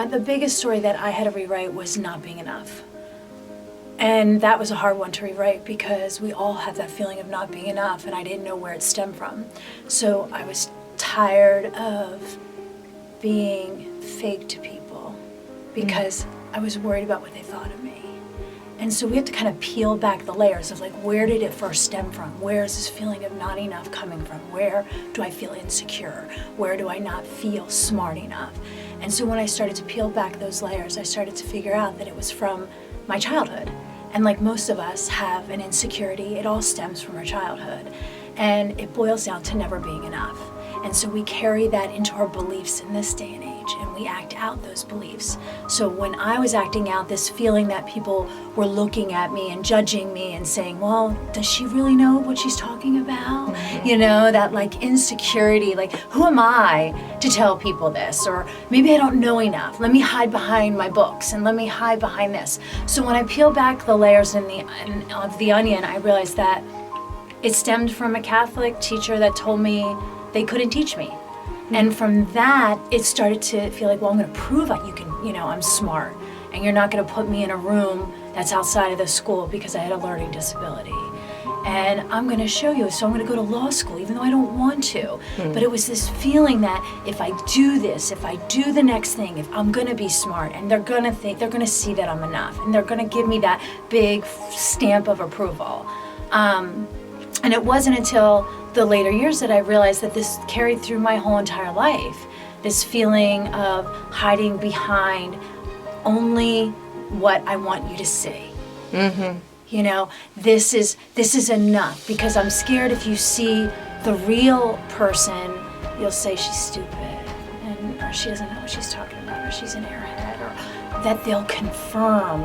the biggest story that I had to rewrite was not being enough. And that was a hard one to rewrite because we all have that feeling of not being enough, and I didn't know where it stemmed from. So I was tired of being fake to people because I was worried about what they thought of me. And so we have to kind of peel back the layers of like, where did it first stem from? Where is this feeling of not enough coming from? Where do I feel insecure? Where do I not feel smart enough? And so when I started to peel back those layers, I started to figure out that it was from my childhood. And like most of us have an insecurity, it all stems from our childhood. And it boils down to never being enough. And so we carry that into our beliefs in this day and age, and we act out those beliefs. So when I was acting out this feeling that people were looking at me and judging me and saying, well, does she really know what she's talking about? Mm-hmm. You know, that like insecurity, like who am I to tell people this? Or maybe I don't know enough. Let me hide behind my books and let me hide behind this. So when I peel back the layers of the onion, I realized that it stemmed from a Catholic teacher that told me they couldn't teach me. And from that, it started to feel like, well, I'm gonna prove that I'm smart. And you're not gonna put me in a room that's outside of the school because I had a learning disability. And I'm gonna show you, so I'm gonna go to law school, even though I don't want to. But it was this feeling that if I do this, if I do the next thing, if I'm gonna be smart, and they're gonna see that I'm enough, and they're gonna give me that big stamp of approval. And it wasn't until the later years that I realized that this carried through my whole entire life. This feeling of hiding behind only what I want you to see. Mm-hmm. You know, this is enough, because I'm scared if you see the real person, you'll say she's stupid, or she doesn't know what she's talking about, or she's an airhead, or that they'll confirm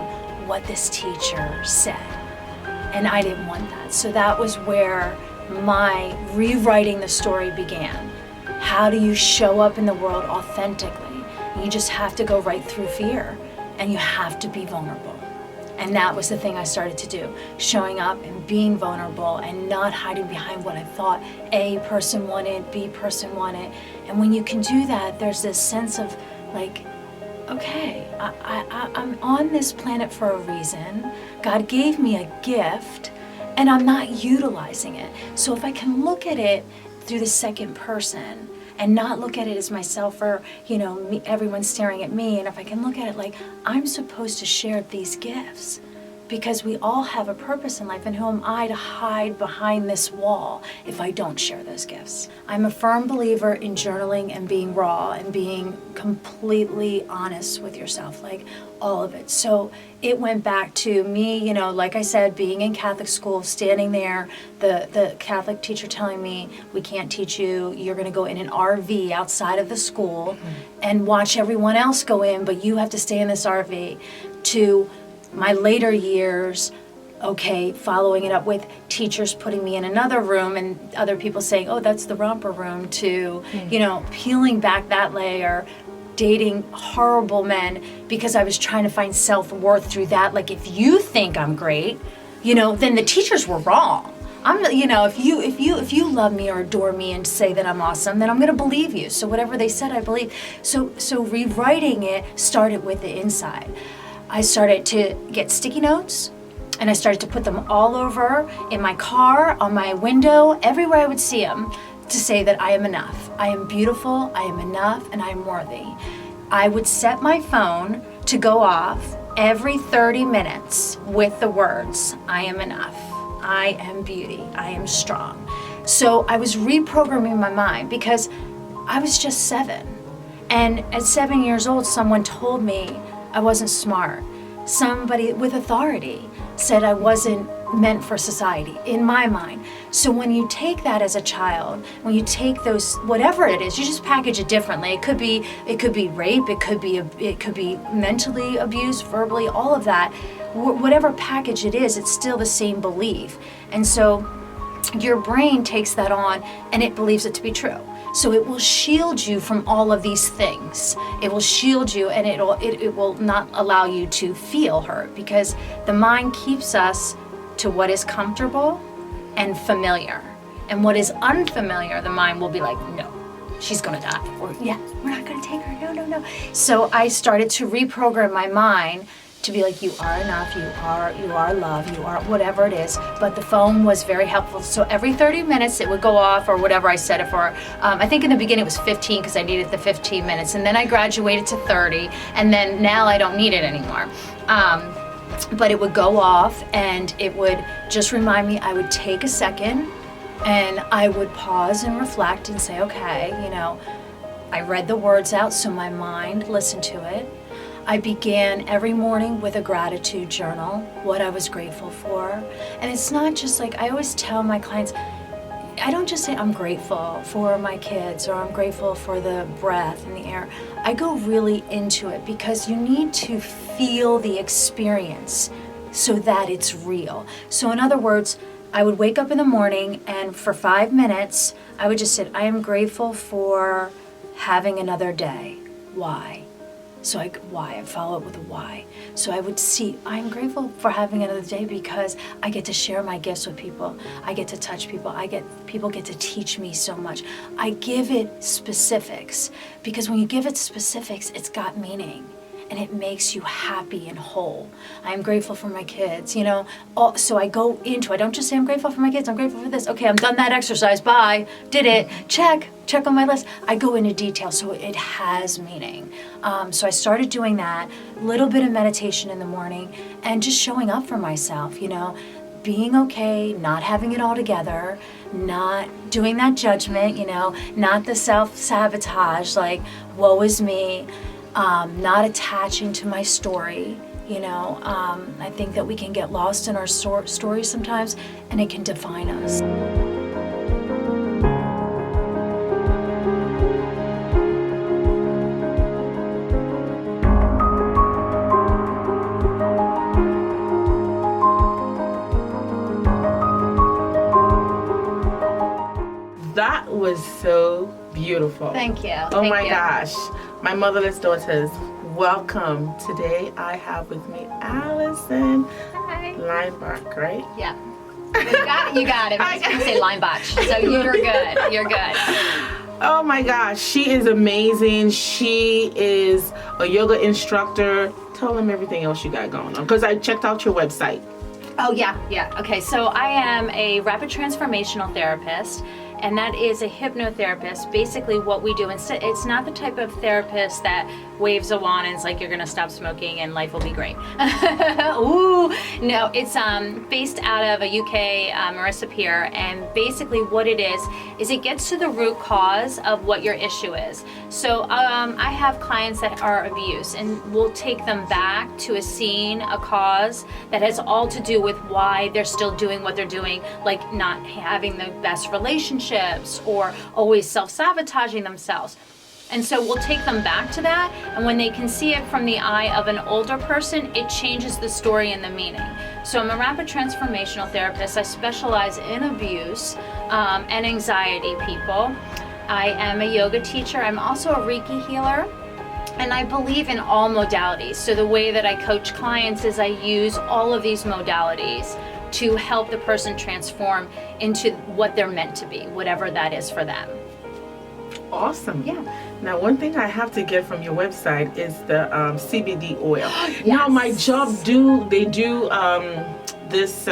what this teacher said. And I didn't want that. So that was where my rewriting the story began. How do you show up in the world authentically? You just have to go right through fear, and you have to be vulnerable. And that was the thing I started to do, showing up and being vulnerable and not hiding behind what I thought A person wanted, B person wanted. And when you can do that, there's this sense of like, okay, I'm on this planet for a reason. God gave me a gift, and I'm not utilizing it. So if I can look at it through the second person and not look at it as myself or, me, everyone staring at me, and if I can look at it like I'm supposed to share these gifts, because we all have a purpose in life, and who am I to hide behind this wall if I don't share those gifts? I'm a firm believer in journaling and being raw and being completely honest with yourself, like all of it. So it went back to me, like I said, being in Catholic school, standing there, the Catholic teacher telling me, we can't teach you, you're gonna go in an RV outside of the school and watch everyone else go in, but you have to stay in this RV, to my later years, following it up with teachers putting me in another room and other people saying, oh, that's the romper room, to, peeling back that layer, dating horrible men because I was trying to find self-worth through that. Like, if you think I'm great, then the teachers were wrong. If you love me or adore me and say that I'm awesome, then I'm gonna believe you. So whatever they said, I believe. So rewriting it started with the inside. I started to get sticky notes, and I started to put them all over in my car, on my window, everywhere I would see them, to say that I am enough. I am beautiful, I am enough, and I am worthy. I would set my phone to go off every 30 minutes with the words, I am enough, I am beauty, I am strong. So I was reprogramming my mind, because I was just 7. And at 7 years old, someone told me I wasn't smart. Somebody with authority said I wasn't meant for society, in my mind. So when you take that as a child, when you take those, whatever it is, you just package it differently. It could be rape, it could be mentally abused, verbally, all of that. Whatever package it is, it's still the same belief. And so your brain takes that on and it believes it to be true. So it will shield you from all of these things. It will shield you, and it will not allow you to feel hurt, because the mind keeps us to what is comfortable and familiar. And what is unfamiliar, the mind will be like, no, she's gonna die. Or, yeah, we're not gonna take her, no. So I started to reprogram my mind to be like, you are enough, you are love, you are whatever it is. But the phone was very helpful. So every 30 minutes it would go off, or whatever I set it for. I think in the beginning it was 15 because I needed the 15 minutes. And then I graduated to 30, and then now I don't need it anymore. But it would go off, and it would just remind me. I would take a second, and I would pause and reflect and say, okay, I read the words out so my mind listened to it. I began every morning with a gratitude journal, what I was grateful for. And it's not just like, I always tell my clients, I don't just say I'm grateful for my kids, or I'm grateful for the breath and the air. I go really into it, because you need to feel the experience so that it's real. So in other words, I would wake up in the morning, and for 5 minutes, I would just say, I am grateful for having another day. Why? Why? I follow it with a why. So I would see, I'm grateful for having another day because I get to share my gifts with people. I get to touch people. People get to teach me so much. I give it specifics, because when you give it specifics, it's got meaning. And it makes you happy and whole. I am grateful for my kids, So I go into, I don't just say I'm grateful for my kids, I'm grateful for this. Okay, I'm done that exercise, bye, did it, check on my list. I go into detail so it has meaning. So I started doing that, a little bit of meditation in the morning, and just showing up for myself, being okay, not having it all together, not doing that judgment, not the self-sabotage, like, woe is me. Not attaching to my story, I think that we can get lost in our stories sometimes, and it can define us. That was so beautiful. Thank you. Oh my gosh. My motherless daughters, welcome. Today I have with me Alyson Leinbach, right? Yeah. You got it. I was going to say Leinbach. So you're good. You're good. Oh my gosh. She is amazing. She is a yoga instructor. Tell them everything else you got going on, because I checked out your website. Oh, yeah. Okay, so I am a rapid transformational therapist, and that is a hypnotherapist. Basically what we do, it's not the type of therapist that waves a wand and it's like, you're gonna stop smoking and life will be great. Ooh, no, it's based out of a UK, Marissa Peer, and basically what it is it gets to the root cause of what your issue is. So I have clients that are abuse, and we'll take them back to a scene, a cause that has all to do with why they're still doing what they're doing, like not having the best relationships or always self-sabotaging themselves. And so we'll take them back to that, and when they can see it from the eye of an older person, it changes the story and the meaning. So I'm a rapid transformational therapist. I specialize in abuse and anxiety people. I am a yoga teacher. I'm also a Reiki healer, and I believe in all modalities. So the way that I coach clients is I use all of these modalities to help the person transform into what they're meant to be, whatever that is for them. Awesome. Yeah. Now, one thing I have to get from your website is the CBD oil. Yes. Now, my job they do this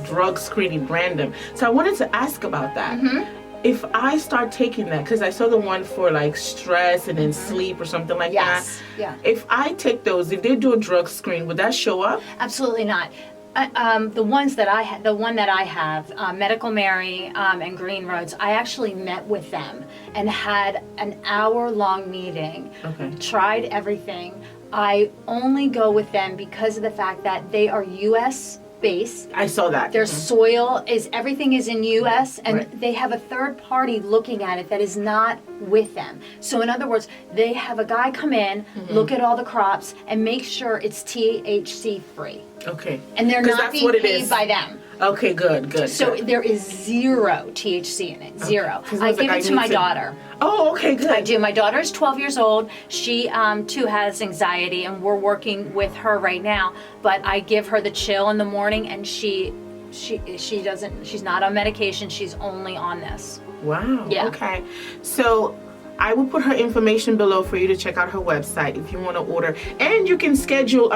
drug screening random. So I wanted to ask about that. Mm-hmm. If I start taking that, because I saw the one for like stress and then sleep or something like that. Yeah. If I take those, if they do a drug screen, would that show up? Absolutely not. The one that I have, Medical Mary and Green Roads, I actually met with them and had an hour-long meeting. Okay. Tried everything. I only go with them because of the fact that they are U.S. based. I saw that. Their soil everything is in U.S. and Right. they have a third party looking at it that is not with them. So in other words, they have a guy come in, look at all the crops, and make sure it's THC free. Okay. And they're 'Cause not that's what being it paid is. by them. Okay, good. So good. there is zero THC in it, zero. 'Cause I I was like, give I it to need my to- daughter. Oh, okay, good. I do. My daughter is 12 years old. She too has anxiety, and we're working with her right now. But I give her the chill in the morning, and she she's not on medication. She's only on this. Wow. Yeah. Okay. So I will put her information below for you to check out her website if you want to order. And you can schedule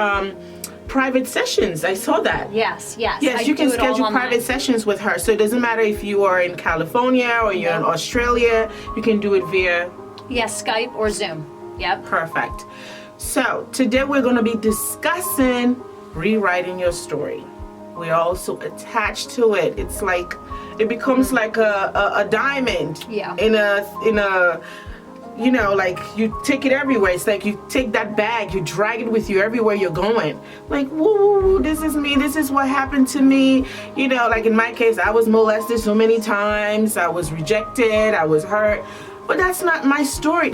private sessions. I saw that. Yes. Yes, you can schedule private sessions with her. So it doesn't matter if you are in California or you're in Australia. You can do it via... Yes, Skype or Zoom. Yep. Perfect. So today we're going to be discussing rewriting your story. We're also attached to it. It's like, it becomes like a diamond. Yeah. In a you know, like you take it everywhere. It's like you take that bag, you drag it with you everywhere you're going. Like, woo, this is me, this is what happened to me. You know, like in my case, I was molested so many times, I was rejected, I was hurt. But that's not my story.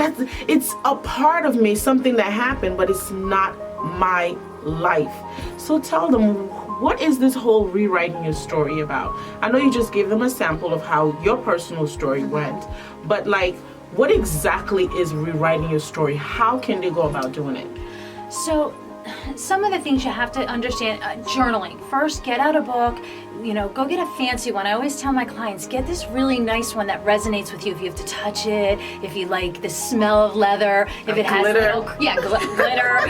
It's a part of me, something that happened, but it's not my life. So tell them, what is this whole rewriting your story about? I know you just gave them a sample of how your personal story went, but like, what exactly is rewriting your story? How can they go about doing it? So some of the things you have to understand, journaling. First, get out a book, go get a fancy one. I always tell my clients, get this really nice one that resonates with you. If you have to touch it, if you like the smell of leather, if it has little, glitter,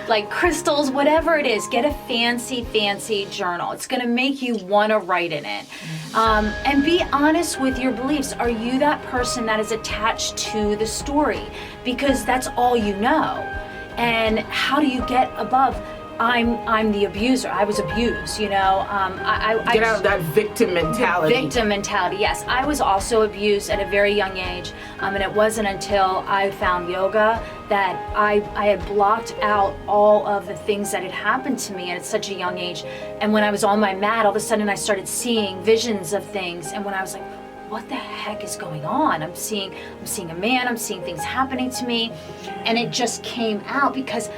like crystals, whatever it is, get a fancy journal. It's gonna make you wanna write in it. And be honest with your beliefs. Are you that person that is attached to the story? Because that's all you know. And how do you get above? I'm the abuser. I was abused. Get out of that victim mentality. Victim mentality. Yes, I was also abused at a very young age, and it wasn't until I found yoga that I had blocked out all of the things that had happened to me at such a young age. And when I was on my mat, all of a sudden I started seeing visions of things. And when I was like, what the heck is going on? I'm seeing a man, I'm seeing things happening to me. And it just came out because,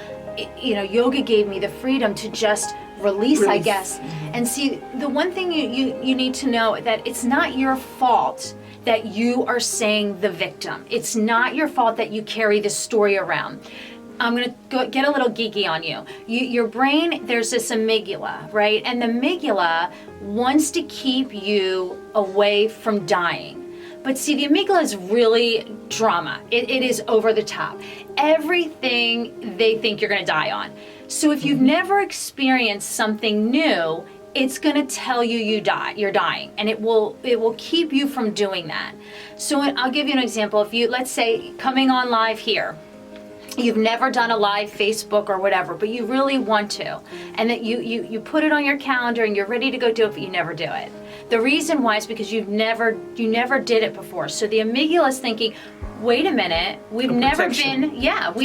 yoga gave me the freedom to just release. I guess. Mm-hmm. And see, the one thing you need to know that it's not your fault that you are saying the victim. It's not your fault that you carry this story around. I'm going to get a little geeky on you. Your brain, there's this amygdala, right? And the amygdala wants to keep you away from dying. But see, the amygdala is really drama. It is over the top. Everything they think you're going to die on. So if you've never experienced something new, it's going to tell you you're dying, and it will keep you from doing that. So I'll give you an example. If you, let's say, coming on live here, you've never done a live Facebook or whatever, but you really want to, and that you put it on your calendar and you're ready to go do it, but you never do it. The reason why is because you never did it before. So the amygdala is thinking, wait a minute, we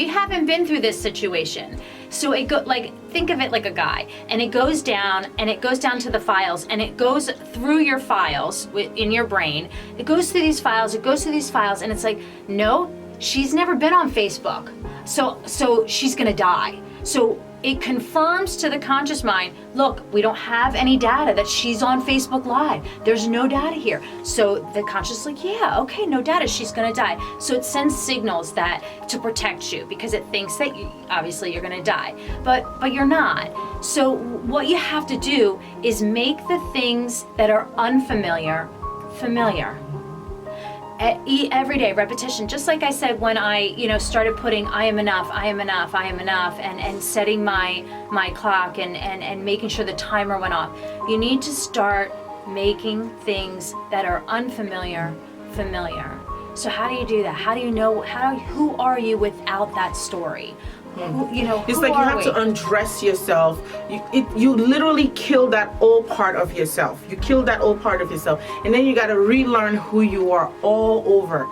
haven't been through this situation. So think of it like a guy, and it goes down to the files, and it goes through your files in your brain. It goes through these files, and it's like, no, she's never been on Facebook. So she's gonna die. So it confirms to the conscious mind, look, we don't have any data that she's on Facebook Live. There's no data here. So the conscious is like, yeah, okay, no data, she's gonna die. So it sends signals that to protect you because it thinks that obviously you're gonna die, but you're not. So what you have to do is make the things that are unfamiliar familiar. Everyday repetition, just like I said when I started putting I am enough, and setting my clock and making sure the timer went off. You need to start making things that are unfamiliar familiar. So how do you do that? How do you know who are you without that story? It's like you have to undress yourself. You literally kill that old part of yourself. You kill that old part of yourself, and then you got to relearn who you are all over.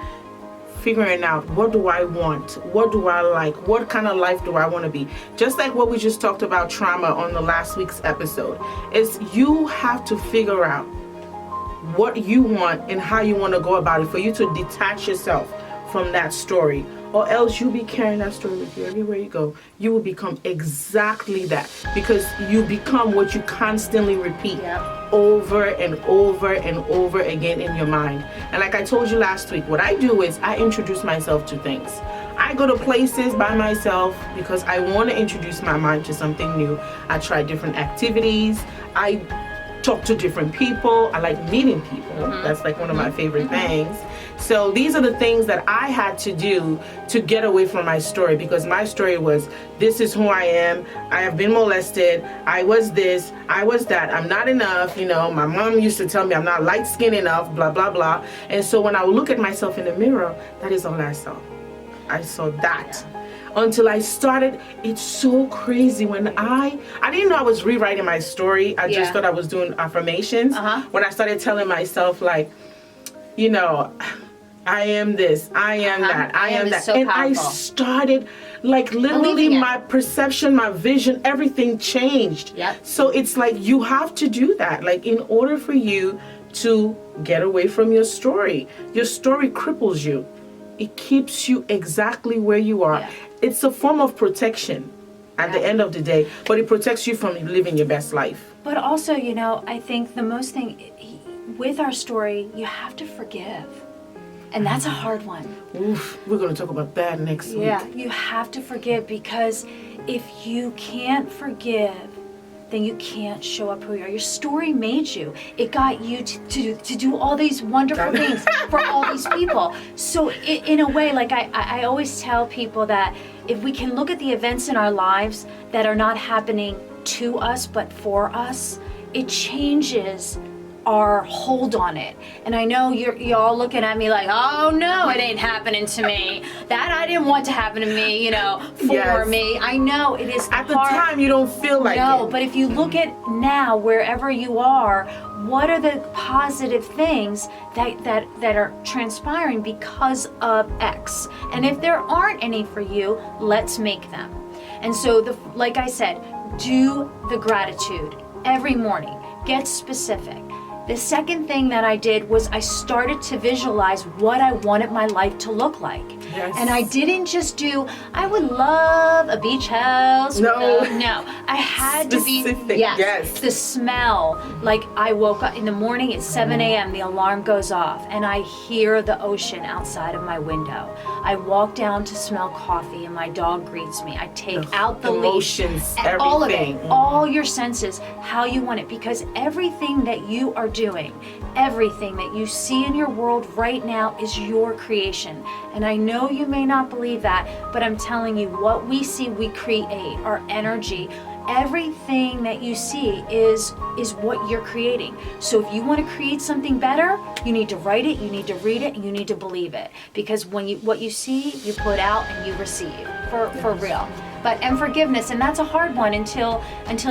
Figuring out, what do I want? What do I like? What kind of life do I want to be? Just like what we just talked about trauma on the last week's episode, is you have to figure out what you want and how you want to go about it for you to detach yourself from that story. Or else you'll be carrying that story with you everywhere you go. You will become exactly that, because you become what you constantly repeat over and over and over again in your mind. And like I told you last week, what I do is I introduce myself to things. I go to places by myself because I want to introduce my mind to something new. I try different activities. I talk to different people. I like meeting people. That's like one of my favorite things. So these are the things that I had to do to get away from my story, because my story was, this is who I am. I have been molested. I was this. I was that. I'm not enough. You know, my mom used to tell me I'm not light skinned enough, blah, blah, blah. And so when I would look at myself in the mirror, that is all I saw. I saw that. Until I started, it's so crazy. When I didn't know I was rewriting my story. I just thought I was doing affirmations. When I started telling myself, like, you know, I am this, I am that, I am that. So and powerful. I started, like, literally my perception, my vision, everything changed. So it's like, you have to do that. Like, in order for you to get away from your story cripples you. It keeps you exactly where you are. It's a form of protection at the end of the day, but it protects you from living your best life. But also, you know, I think the most thing with our story, you have to forgive. And that's a hard one. Oof, we're going to talk about that next week. Yeah, you have to forgive, because if you can't forgive, then you can't show up who you are. Your story made you. It got you to do all these wonderful things for all these people. So in a way, like I always tell people that if we can look at the events in our lives that are not happening to us but for us, it changes our hold on it. And I know you're all looking at me like, oh no, it ain't happening to me. That I didn't want to happen to me, you know, for me. I know it is at the time you don't feel like it. No, but if you look at now, wherever you are, what are the positive things that are transpiring because of X? And if there aren't any for you, let's make them. And so like I said, do the gratitude every morning. Get specific. The second thing that I did was I started to visualize what I wanted my life to look like. Yes. And I didn't just do, I would love a beach house. No. No. I had Specific, to be, yes. the smell. Like I woke up in the morning at 7 a.m., the alarm goes off and I hear the ocean outside of my window. I walk down to smell coffee and my dog greets me. I take out the emotions, leash, and all of it, everything. all your senses, how you want it, because everything that you are doing, everything that you see in your world right now is your creation. And I know you may not believe that, but I'm telling you, what we see, we create. Our energy, everything that you see is what you're creating. So if you want to create something better, you need to write it, you need to read it, and you need to believe it. Because what you see, you put out and you receive for real. And forgiveness, and that's a hard one until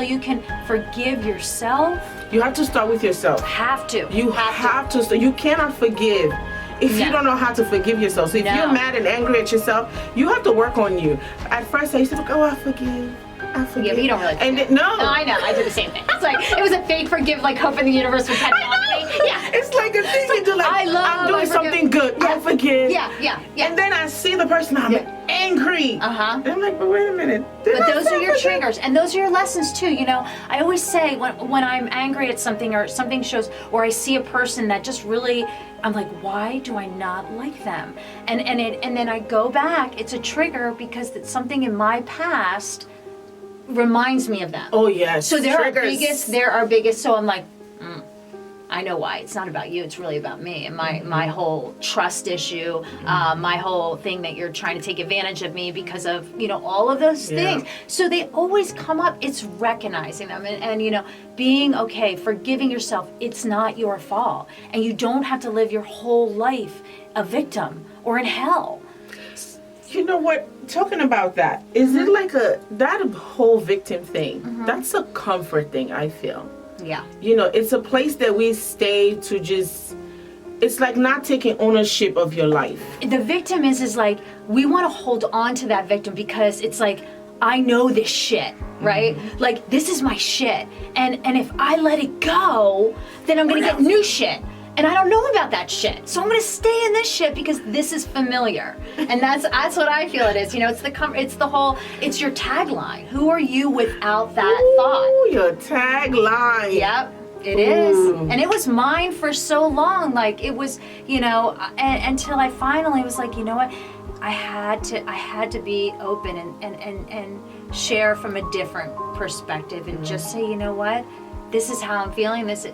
you can forgive yourself. You have to start with yourself. Have to. You have to start. You cannot forgive if you don't know how to forgive yourself. So if you're mad and angry at yourself, you have to work on you. At first I used to think, oh, I forgive. Yeah, but you don't really forgive. No, I know. I did the same thing. It's like, it was a fake forgive, like hoping the universe would catch on to me. Yeah. It's like a thing you do, like, I'm doing something good. I forgive. Yeah. And then I see the person, I'm angry. And I'm like, but wait a minute. But those are your triggers, and those are your lessons too. You know, I always say when I'm angry at something or something shows, or I see a person that just really, I'm like, why do I not like them? And then I go back. It's a trigger because it's something in my past reminds me of them. Oh yes. So they're triggers. our biggest. So I'm like, I know why. It's not about you. It's really about me and my whole trust issue, my whole thing that you're trying to take advantage of me because of, you know, all of those things. So they always come up. It's recognizing them and you know, being okay, forgiving yourself. It's not your fault, and you don't have to live your whole life a victim or in hell. You know what? Talking about that, is it like that whole victim thing? That's a comfort thing, I feel. Yeah. You know, it's a place that we stay to just, it's like not taking ownership of your life. The victim is like, we want to hold on to that victim because it's like, I know this shit, right? Like, this is my shit. And if I let it go, then I'm going to get new shit. And I don't know about that shit. So I'm going to stay in this shit because this is familiar. And that's what I feel it is. You know, it's it's your tagline. Who are you without that thought? Ooh, your tagline. Yep. It is. And it was mine for so long. Like, it was, you know, until I finally was like, you know what? I had to be open and share from a different perspective and just say, you know what? this is how I'm feeling, this,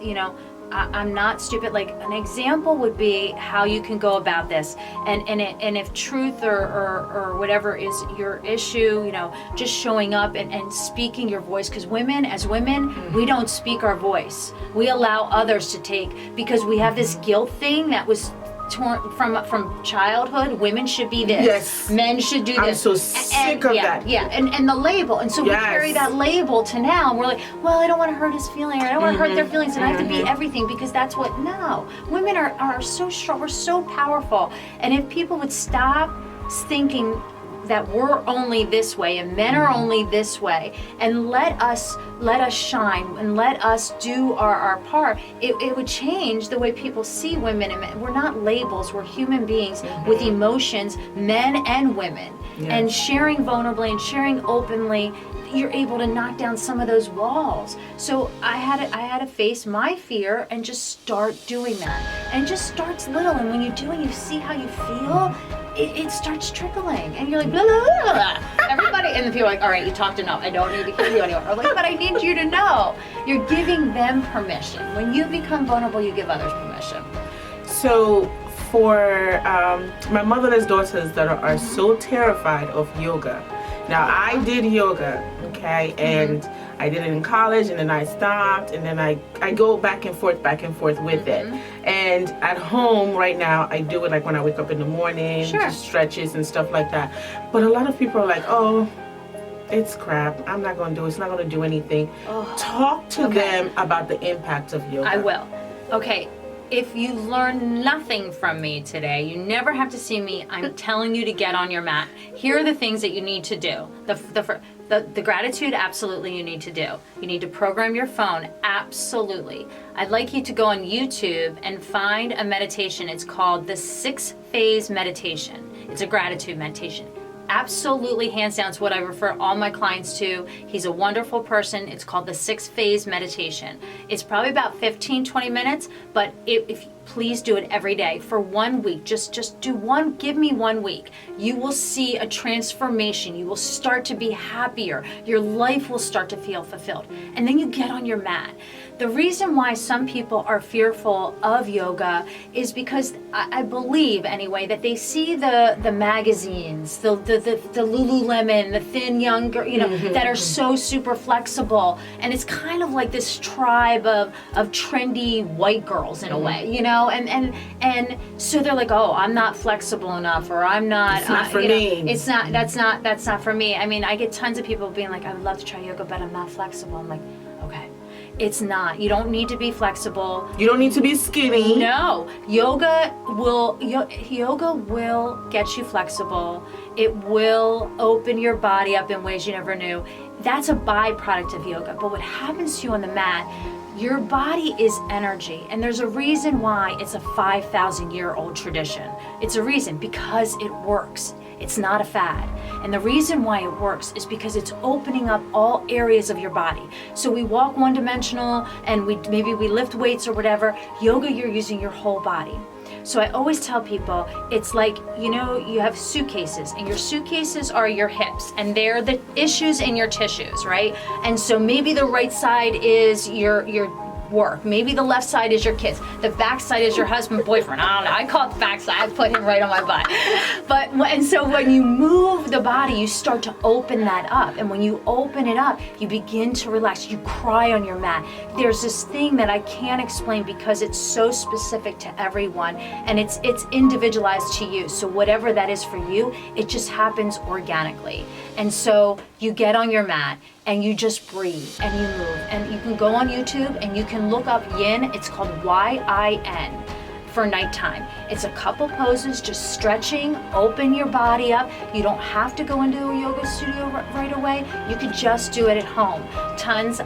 I'm not stupid. Like an example would be how you can go about this, and if truth or whatever is your issue, just showing up and speaking your voice, because as women, we don't speak our voice. We allow others to take, because we have this guilt thing that was torn from childhood. Women should be this. Yes. Men should do this. I'm so sick of that. Yeah, and the label. And so we carry that label to now. And we're like, well, I don't want to hurt his feeling, or I don't want to hurt their feelings, and I have to be everything, because that's what, no. Women are so strong. We're so powerful. And if people would stop thinking that we're only this way and men are only this way, and let us shine and let us do our part, it would change the way people see women and men. We're not labels, we're human beings with emotions, men and women. And sharing vulnerably and sharing openly, you're able to knock down some of those walls. So I had to face my fear and just start doing that. And it just starts little, and when you do and you see how you feel, it starts trickling, and you're like, blah, blah, blah, blah. Everybody, and the people are like, all right, you talked enough. I don't need to hear you anymore. Or like, but I need you to know. You're giving them permission. When you become vulnerable, you give others permission. So for my motherless daughters that are so terrified of yoga. Now, I did yoga, okay, and I did it in college, and then I stopped, and then I go back and forth with it. And at home right now, I do it like when I wake up in the morning, just stretches and stuff like that. But a lot of people are like, oh, it's crap. I'm not going to do it. It's not going to do anything. Talk to them about the impact of yoga. I will. Okay. If you learn nothing from me today, you never have to see me. I'm telling you to get on your mat. Here are the things that you need to do. The gratitude, absolutely you need to do. You need to program your phone, absolutely. I'd like you to go on YouTube and find a meditation. It's called the 6-phase meditation. It's a gratitude meditation. Absolutely, hands down, it's what I refer all my clients to. He's a wonderful person. It's called the 6-phase meditation. It's probably about 15-20 minutes, but if please do it every day for 1 week. Just do one, give me 1 week. You will see a transformation. You will start to be happier. Your life will start to feel fulfilled. And then you get on your mat. The reason why some people are fearful of yoga is because I believe anyway that they see the magazines, the Lululemon, the thin young girl, that are so super flexible, and it's kind of like this tribe of trendy white girls in a way, and so they're like, oh, I'm not flexible enough, or I'm not. It's not for me. It's not. That's not for me. I mean, I get tons of people being like, I would love to try yoga, but I'm not flexible. I'm like, okay. It's not. You don't need to be flexible. You don't need to be skinny. No. Yoga will get you flexible. It will open your body up in ways you never knew. That's a byproduct of yoga. But what happens to you on the mat, your body is energy. And there's a reason why it's a 5,000-year-old tradition. It's a reason, because it works. It's not a fad. And the reason why it works is because it's opening up all areas of your body. So we walk one-dimensional and maybe we lift weights or whatever. Yoga, you're using your whole body. So I always tell people, it's like, you have suitcases, and your suitcases are your hips, and they're the issues in your tissues, right? And so maybe the right side is your work. Maybe the left side is your kids. The back side is your husband, boyfriend. I don't know. I call it the back side. I put him right on my butt. And so when you move the body, you start to open that up. And when you open it up, you begin to relax. You cry on your mat. There's this thing that I can't explain because it's so specific to everyone, and it's individualized to you. So whatever that is for you, it just happens organically. And so you get on your mat and you just breathe and you move. And you can go on YouTube and you can look up yin. It's called YIN for nighttime. It's a couple poses, just stretching, open your body up. You don't have to go into a yoga studio right away. You could just do it at home. Tons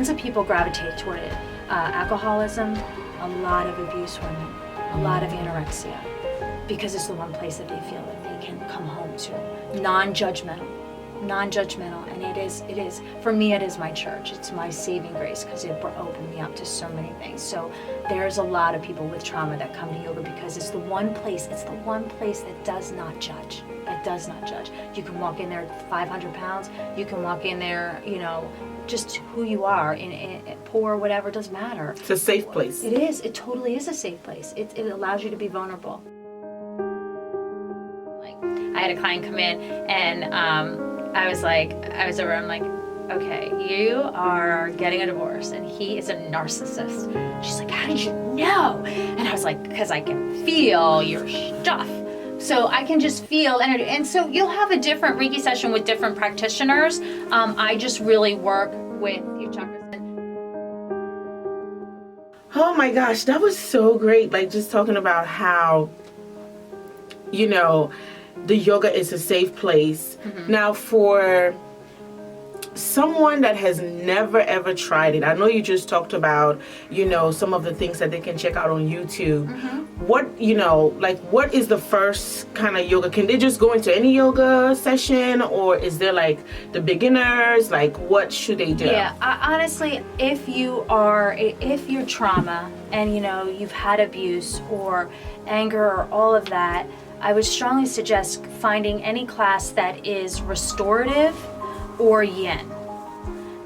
of people gravitate toward it. Alcoholism, a lot of abuse women, a lot of anorexia, because it's the one place that they feel that they can come home to. Non-judgmental. non-judgmental, and it is for me, it is my church. It's my saving grace because it opened me up to so many things. So there's a lot of people with trauma that come to yoga because it's the one place that does not judge. It does not judge. You can walk in there 500 pounds. You can walk in there, just who you are, in poor, whatever, doesn't matter. It's a safe place. It is. It totally is a safe place. It allows you to be vulnerable. Like, I had a client come in, and I was over, I'm like, okay, you are getting a divorce, and he is a narcissist. She's like, how did you know? And I was like, because I can feel your stuff. So I can just feel energy. And so you'll have a different Reiki session with different practitioners. I just really work with your chakras. Oh my gosh, that was so great. Like, just talking about how, the yoga is a safe place. Mm-hmm. Now, for someone that has never ever tried it, I know you just talked about, some of the things that they can check out on YouTube. Mm-hmm. What is the first kind of yoga? Can they just go into any yoga session, or is there like the beginners? Like, what should they do? Yeah, honestly, if you're trauma and you've had abuse or anger or all of that, I would strongly suggest finding any class that is restorative or yin.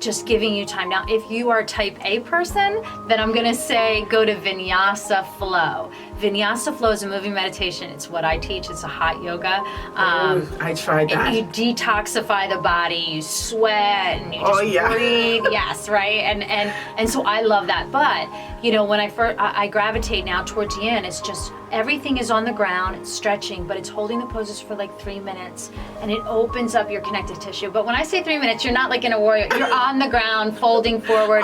Just giving you time. Now, if you are type A person, then I'm going to say go to Vinyasa Flow. Vinyasa Flow is a moving meditation. It's what I teach. It's a hot yoga. I tried that. You detoxify the body, you sweat, and you just breathe. Yes, right? And so I love that. But, when I gravitate now towards yin, it's just everything is on the ground, it's stretching, but it's holding the poses for like 3 minutes, and it opens up your connective tissue. But when I say 3 minutes, you're not like in a warrior. You're on the ground, folding forward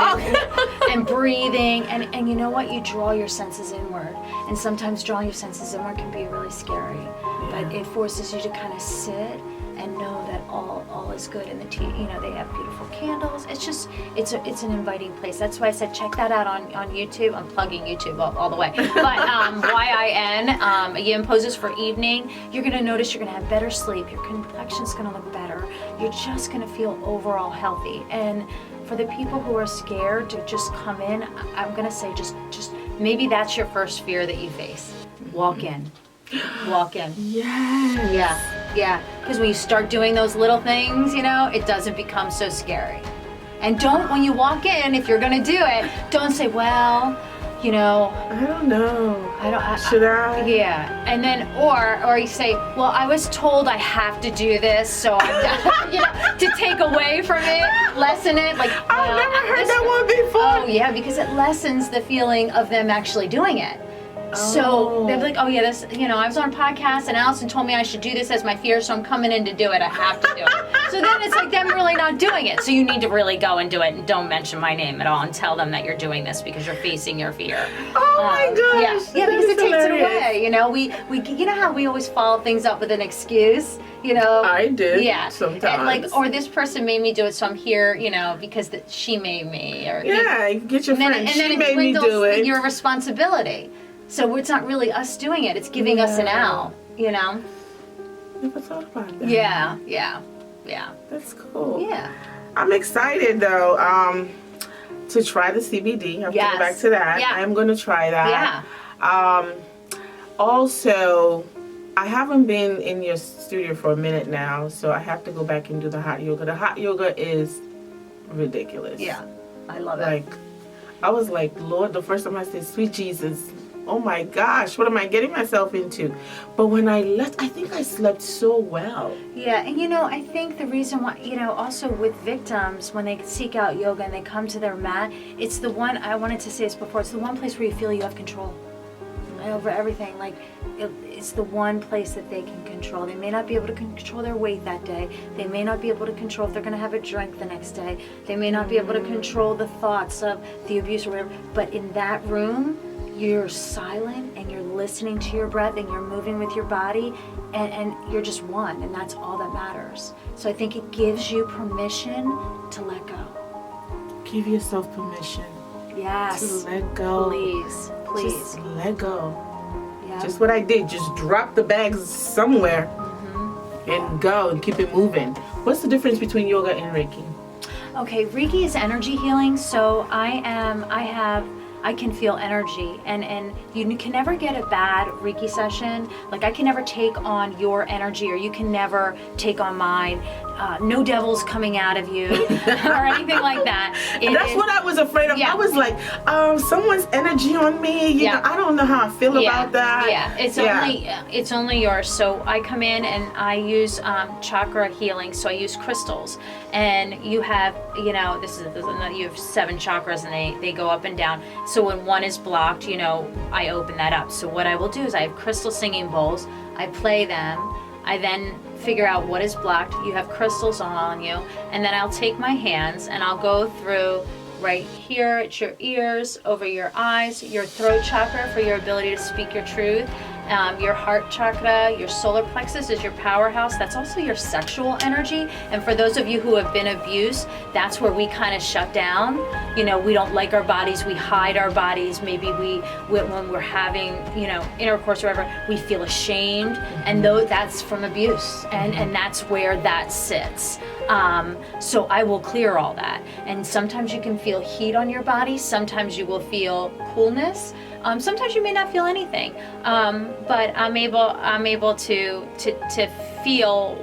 and breathing. And you know what? You draw your senses inward. And sometimes drawing your senses inward can be really scary. Yeah. But it forces you to kind of sit and know that all is good. And they have beautiful candles. It's an inviting place. That's why I said check that out on YouTube. I'm plugging YouTube all the way. But YIN, yin poses for evening. You're gonna notice you're gonna have better sleep. Your complexion's gonna look better. You're just gonna feel overall healthy. And for the people who are scared to just come in, I'm gonna say just maybe that's your first fear that you face. Walk in. Walk in. Yes. Yeah. Because when you start doing those little things, it doesn't become so scary. And when you walk in, if you're gonna do it, don't say, well, I don't know. Should I? Yeah. And then, or you say, well, I was told I have to do this, so to take away from it, lessen it. Like, I've never heard that one before. Oh yeah, because it lessens the feeling of them actually doing it. So they're like, oh yeah, this, I was on a podcast and Alyson told me I should do this as my fear, so I'm coming in to do it. I have to do it. So then it's like them really not doing it. So you need to really go and do it, and don't mention my name at all, and tell them that you're doing this because you're facing your fear. Oh my gosh. Yeah, because it takes it away. We how we always follow things up with an excuse. I did. Yeah. Sometimes. And or this person made me do it, so I'm here. Because she made me. Or get your friend. She made me do it. Your responsibility. So it's not really us doing it. It's giving us an out, Never thought about that. Yeah. That's cool. Yeah. I'm excited, though, to try the CBD. I have to go back to that. Yeah. I'm going to try that. Yeah. Also, I haven't been in your studio for a minute now, so I have to go back and do the hot yoga. The hot yoga is ridiculous. Yeah. I love it. Like, I was like, Lord, the first time I said, sweet Jesus, oh my gosh, what am I getting myself into? But when I left, I think I slept so well. Yeah, and I think the reason why, also with victims, when they seek out yoga and they come to their mat, it's the one, I wanted to say this before, it's the one place where you feel you have control over everything. Like, it's the one place that they can control. They may not be able to control their weight that day. They may not be able to control if they're going to have a drink the next day. They may not be able to control the thoughts of the abuse or whatever. But in that room, you're silent and you're listening to your breath and you're moving with your body and you're just one, and that's all that matters. So I think it gives you permission to let go. Give yourself permission. Yes. To let go. Please. Just let go. Yeah. Just what I did. Just drop the bags somewhere. and go and keep it moving. What's the difference between yoga and Reiki? Okay, Reiki is energy healing, so I can feel energy, and you can never get a bad Reiki session. Like, I can never take on your energy, or you can never take on mine. No devils coming out of you or anything like that. That's what I was afraid of. Yeah. I was like, someone's energy on me. You know, I don't know how I feel about that. Yeah, it's only yours. So I come in and I use chakra healing. So I use crystals, and you have, you have 7 chakras, and they go up and down. So when one is blocked, I open that up. So what I will do is I have crystal singing bowls. I play them. I then figure out what is blocked. You have crystals on you, and then I'll take my hands and I'll go through right here at your ears, over your eyes, your throat chakra for your ability to speak your truth, your heart chakra, your solar plexus is your powerhouse. That's also your sexual energy. And for those of you who have been abused, that's where we kind of shut down. We don't like our bodies. We hide our bodies. Maybe when we're having, intercourse or whatever, we feel ashamed. And that's from abuse. And that's where that sits. So I will clear all that. And sometimes you can feel heat on your body. Sometimes you will feel coolness. Sometimes you may not feel anything, but I'm able to feel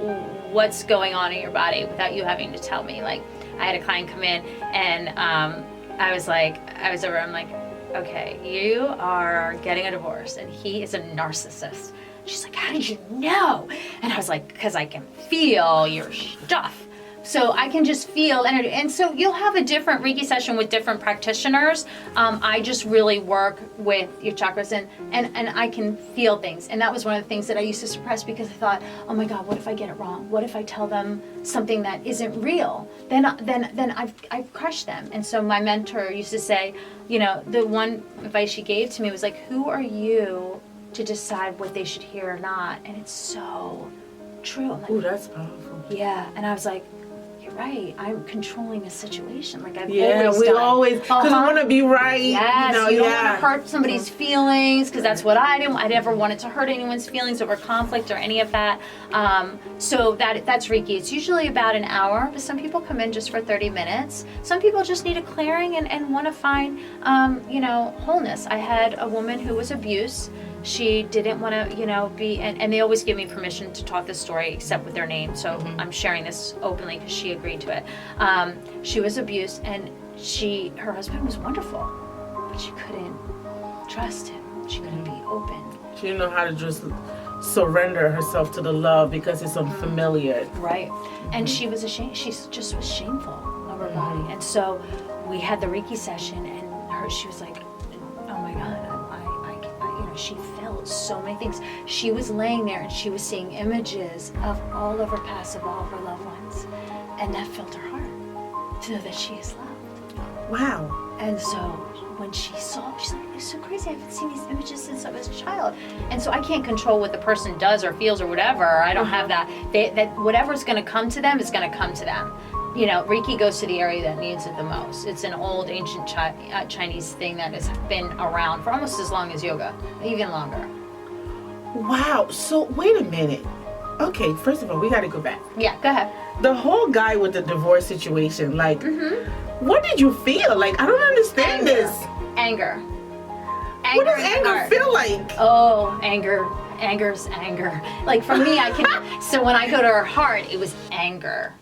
what's going on in your body without you having to tell me. Like, I had a client come in, and I was over. I'm like, okay, you are getting a divorce, and he is a narcissist. She's like, how did you know? And I was like, because I can feel your stuff. So I can just feel energy. And so you'll have a different Reiki session with different practitioners. I just really work with your chakras, and I can feel things. And that was one of the things that I used to suppress, because I thought, oh my God, what if I get it wrong? What if I tell them something that isn't real? Then I've crushed them. And so my mentor used to say, the one advice she gave to me was like, who are you to decide what they should hear or not? And it's so true. I'm like, ooh, that's powerful. Yeah. And I was like, right, I'm controlling a situation like I've always because we want to be right. Yes, you don't want to hurt somebody's feelings, because that's what I never wanted to hurt anyone's feelings over conflict or any of that. So that's Reiki. It's usually about an hour, but some people come in just for 30 minutes. Some people just need a clearing and want to find wholeness. I had a woman who was abused. She didn't want to, be, and they always give me permission to talk this story except with their name. So I'm sharing this openly because she agreed to it. She was abused, and her husband was wonderful, but she couldn't trust him. She couldn't be open. She didn't know how to just surrender herself to the love because it's unfamiliar. Right. And she was ashamed. She just was shameful of her body. And so we had the Reiki session, and she was like, oh my God, she felt so many things. She was laying there and she was seeing images of all of her past, of all of her loved ones. And that filled her heart to know that she is loved. Wow. And so when she saw, she's like, it's so crazy. I haven't seen these images since I was a child. And so I can't control what the person does or feels or whatever. I don't have that. That whatever's going to come to them is going to come to them. Reiki goes to the area that needs it the most. It's an old, ancient Chinese thing that has been around for almost as long as yoga, even longer. Wow. So wait a minute. Okay, first of all, we got to go back. Yeah, go ahead. The whole guy with the divorce situation, like, what did you feel? Like, I don't understand this. Anger. What does anger feel like? Oh, anger. Anger's anger. Like, for me, so when I go to her heart, it was anger.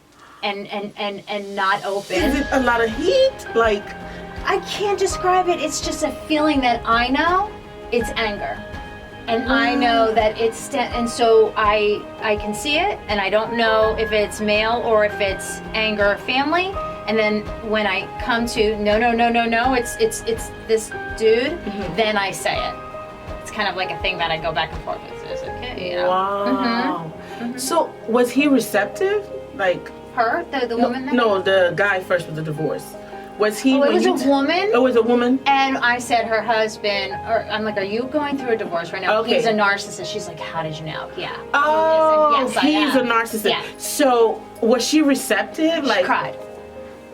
And not open. Is it a lot of heat? Like, I can't describe it. It's just a feeling that I know it's anger. And I know that and so I can see it, and I don't know if it's male or if it's anger family. And then when I come to no, it's this dude, then I say it. It's kind of like a thing that I go back and forth with. It's okay, Wow. So was he receptive? Like, her, the woman? No, the guy first with the divorce. Was he? Oh, it was a woman. It was a woman. And I said her husband, or I'm like, are you going through a divorce right now? Okay. He's a narcissist. She's like, how did you know? Yeah. Oh, yes, he's a narcissist. Yeah. So was she receptive? She cried.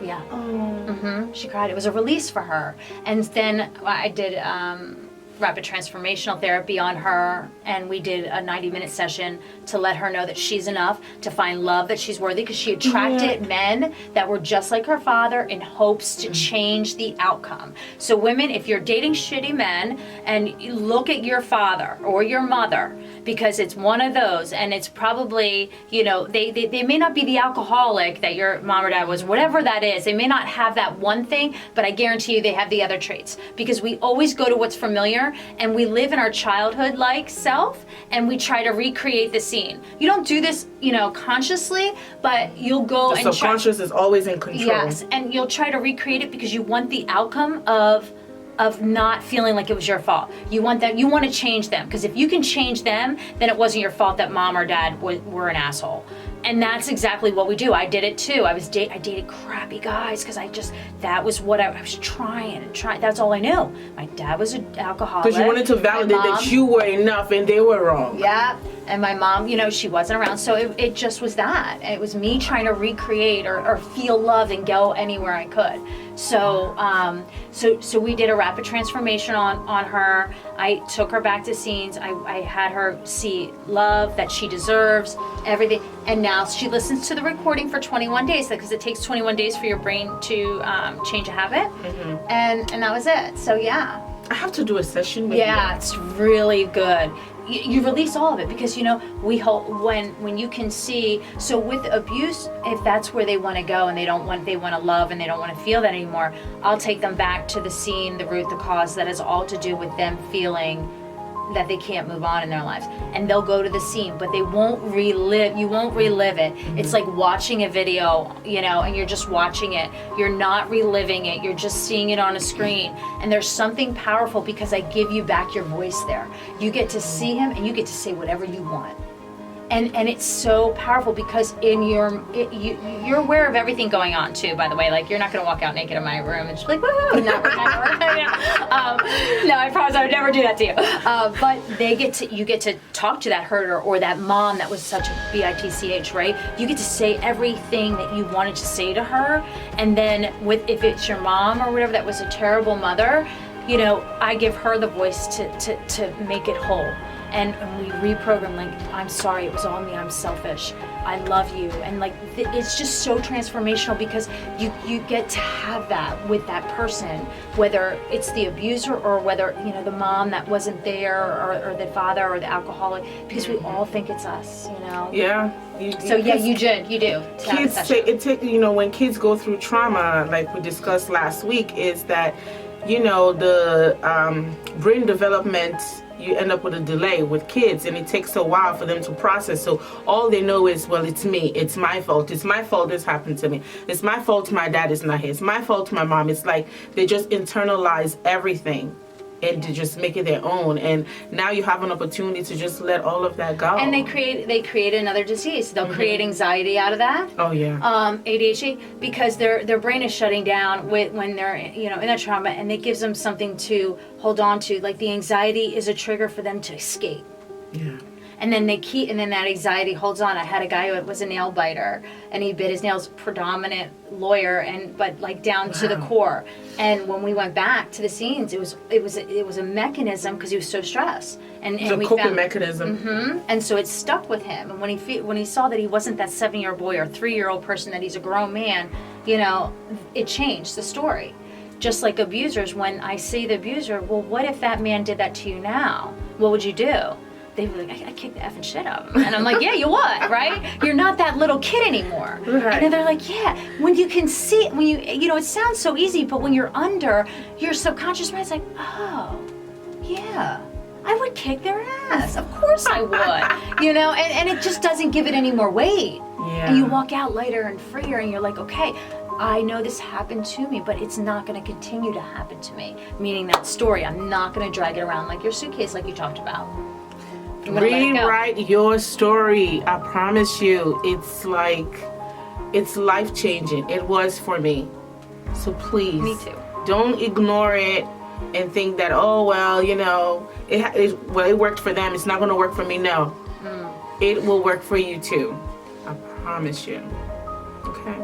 Yeah. Oh. She cried. It was a release for her. And then I did rapid transformational therapy on her, and we did a 90-minute session to let her know that she's enough, to find love, that she's worthy, because she attracted men that were just like her father in hopes to change the outcome. So women, if you're dating shitty men and you look at your father or your mother, because it's one of those, and it's probably, you know, they may not be the alcoholic that your mom or dad was, whatever that is, they may not have that one thing, but I guarantee you they have the other traits, because we always go to what's familiar, and we live in our childhood-like self, and we try to recreate the scene. You don't do this, you know, consciously, but you'll go and subconscious is always in control. Yes, and you'll try to recreate it because you want the outcome of not feeling like it was your fault. You want to change them, because if you can change them, then it wasn't your fault that mom or dad were an asshole. And that's exactly what we do. I did it too. I dated crappy guys because that was what I was trying. That's all I knew. My dad was an alcoholic. Because you wanted to validate that you were enough and they were wrong. Yeah. And my mom, you know, she wasn't around. So it just was that. It was me trying to recreate or feel love and go anywhere I could. So we did a rapid transformation on her. I took her back to scenes. I had her see love that she deserves, everything. And now she listens to the recording for 21 days, because it takes 21 days for your brain to change a habit. Mm-hmm. And that was it. So yeah. I have to do a session with you. Yeah, it's really good. You release all of it, because, you know, we hope when you can see. So with abuse, if that's where they want to go and they want to love and they don't want to feel that anymore, I'll take them back to the scene, the root, the cause that has all to do with them feeling that they can't move on in their lives, and they'll go to the scene, but you won't relive it. Mm-hmm. It's like watching a video, you know, and you're just watching it. You're not reliving it. You're just seeing it on a screen. And there's something powerful, because I give you back your voice there. You get to see him and you get to say whatever you want. And it's so powerful, because you're aware of everything going on too, by the way. Like, you're not going to walk out naked in my room and just be like, woohoo, never. No, I promise I would never do that to you. But you get to talk to that herder or that mom that was such a bitch, right? You get to say everything that you wanted to say to her. And then if it's your mom or whatever that was a terrible mother, you know, I give her the voice to make it whole. And we reprogram, like, I'm sorry, it was all me, I'm selfish, I love you. And like, it's just so transformational, because you get to have that with that person, whether it's the abuser or whether, you know, the mom that wasn't there, or the father or the alcoholic, because we all think it's us, you know? Yeah. You do. Kids you know, when kids go through trauma, like we discussed last week, is that, you know, the brain development, you end up with a delay with kids, and it takes a while for them to process. So all they know is, well, it's me, it's my fault this happened to me, it's my fault my dad is not here, it's my fault my mom. It's like they just internalize everything and to just make it their own. And now you have an opportunity to just let all of that go. And they create another disease. They'll create anxiety out of that. Oh yeah. ADHD, because their brain is shutting down when they're, you know, in that trauma, and it gives them something to hold on to. Like, the anxiety is a trigger for them to escape. Yeah. And then that anxiety holds on. I had a guy who was a nail biter, and he bit his nails, predominant lawyer, but like down to the core. And when we went back to the scenes, it was a mechanism, because he was so stressed. And it's a coping mechanism. Mm-hmm. And so it stuck with him. And when he saw that he wasn't that 7-year-old boy or 3-year-old person, that he's a grown man, you know, it changed the story. Just like abusers, when I see the abuser, well, what if that man did that to you now? What would you do? They'd be like, I kicked the effing shit out of him. And I'm like, yeah, you would, right? You're not that little kid anymore. Right. And then they're like, yeah, when you can see, when you know, it sounds so easy, but when you're under, your subconscious mind's like, oh, yeah, I would kick their ass. Of course I would. You know, and it just doesn't give it any more weight. Yeah. And you walk out lighter and freer, and you're like, okay, I know this happened to me, but it's not going to continue to happen to me. Meaning that story, I'm not going to drag it around like your suitcase, like you talked about. Rewrite your story. I promise you, it's life-changing. It was for me. So please, me too. Don't ignore it and think that, oh, well, you know, it worked for them, it's not going to work for me. No. It will work for you too. I promise you. Okay?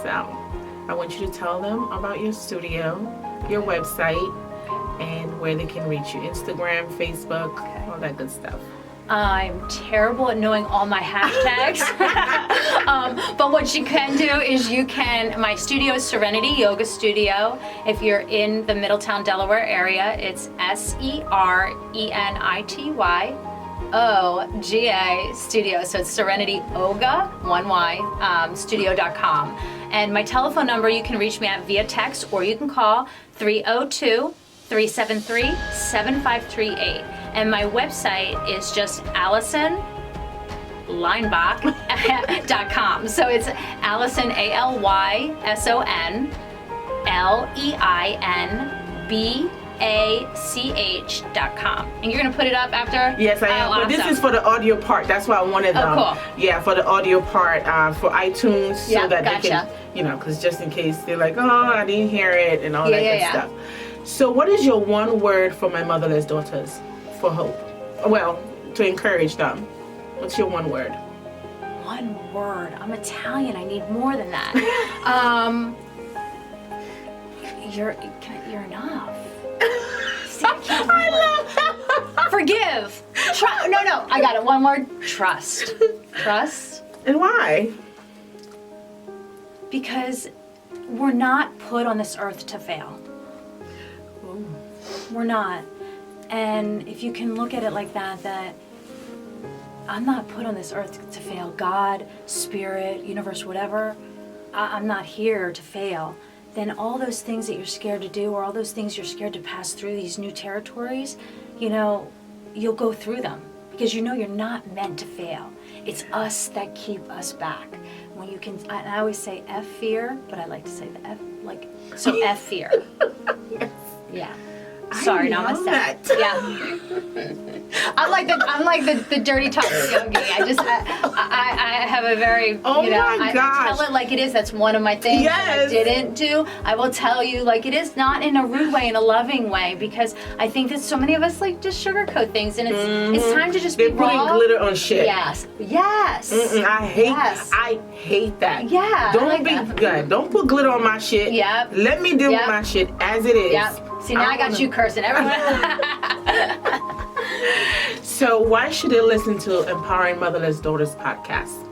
So, I want you to tell them about your studio, your website, and where they can reach you. Instagram, Facebook, all that good stuff. I'm terrible at knowing all my hashtags. But what you can do is my studio is Serenity Yoga Studio. If you're in the Middletown, Delaware area, it's SerenitYoga Studio. So it's Serenity Yoga, studio.com. And my telephone number, you can reach me at via text, or you can call 302-373-7538. And my website is just AlysonLeinbach.com. So it's Alyson, AlysonLeinbach.com. And you're going to put it up after? Yes, I am. But this is for the audio part. That's why I wanted cool. Yeah, for the audio part for iTunes, so that gotcha. they can, because just in case they're like, oh, I didn't hear it and all that good stuff. So what is your one word for my motherless daughters for hope? Well, to encourage them. What's your one word? One word. I'm Italian. I need more than that. You're enough. See, I love that. Forgive. No. I got it. One word. Trust. Trust. And why? Because we're not put on this earth to fail. Ooh. We're not. And if you can look at it like that I'm not put on this earth to fail. God, spirit, universe, whatever, I'm not here to fail. Then all those things that you're scared to do, or all those things you're scared to pass through, these new territories, you'll go through them. Because you're not meant to fail. It's us that keep us back. When you can, I always say F fear, but I like to say the F, F fear. Yeah. Sorry, not my that. Yeah. I'm like the dirty talk yogi. I have a very my I gosh. tell it like it is. That's one of my things that I didn't do. I will tell you like it is, not in a rude way, in a loving way, because I think that so many of us just sugarcoat things, and it's time to just be raw. They're putting glitter on shit. Yes. I hate that. Yeah. Don't put glitter on my shit. Yep. Let me deal with my shit as it is. Yep. See, now I got you cursing everyone. So why should they listen to Empowering Motherless Daughters podcast?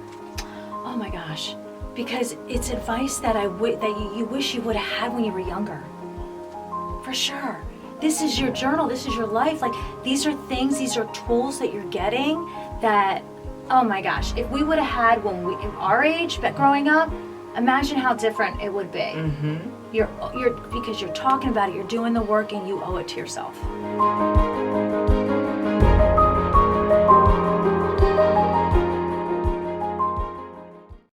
Oh my gosh. Because it's advice that you wish you would have had when you were younger. For sure. This is your journal. This is your life. Like, these are things, these are tools that you're getting that, oh my gosh, if we would have had when we, in our age, but growing up, imagine how different it would be. Mm-hmm. Because you're talking about it, you're doing the work, and you owe it to yourself.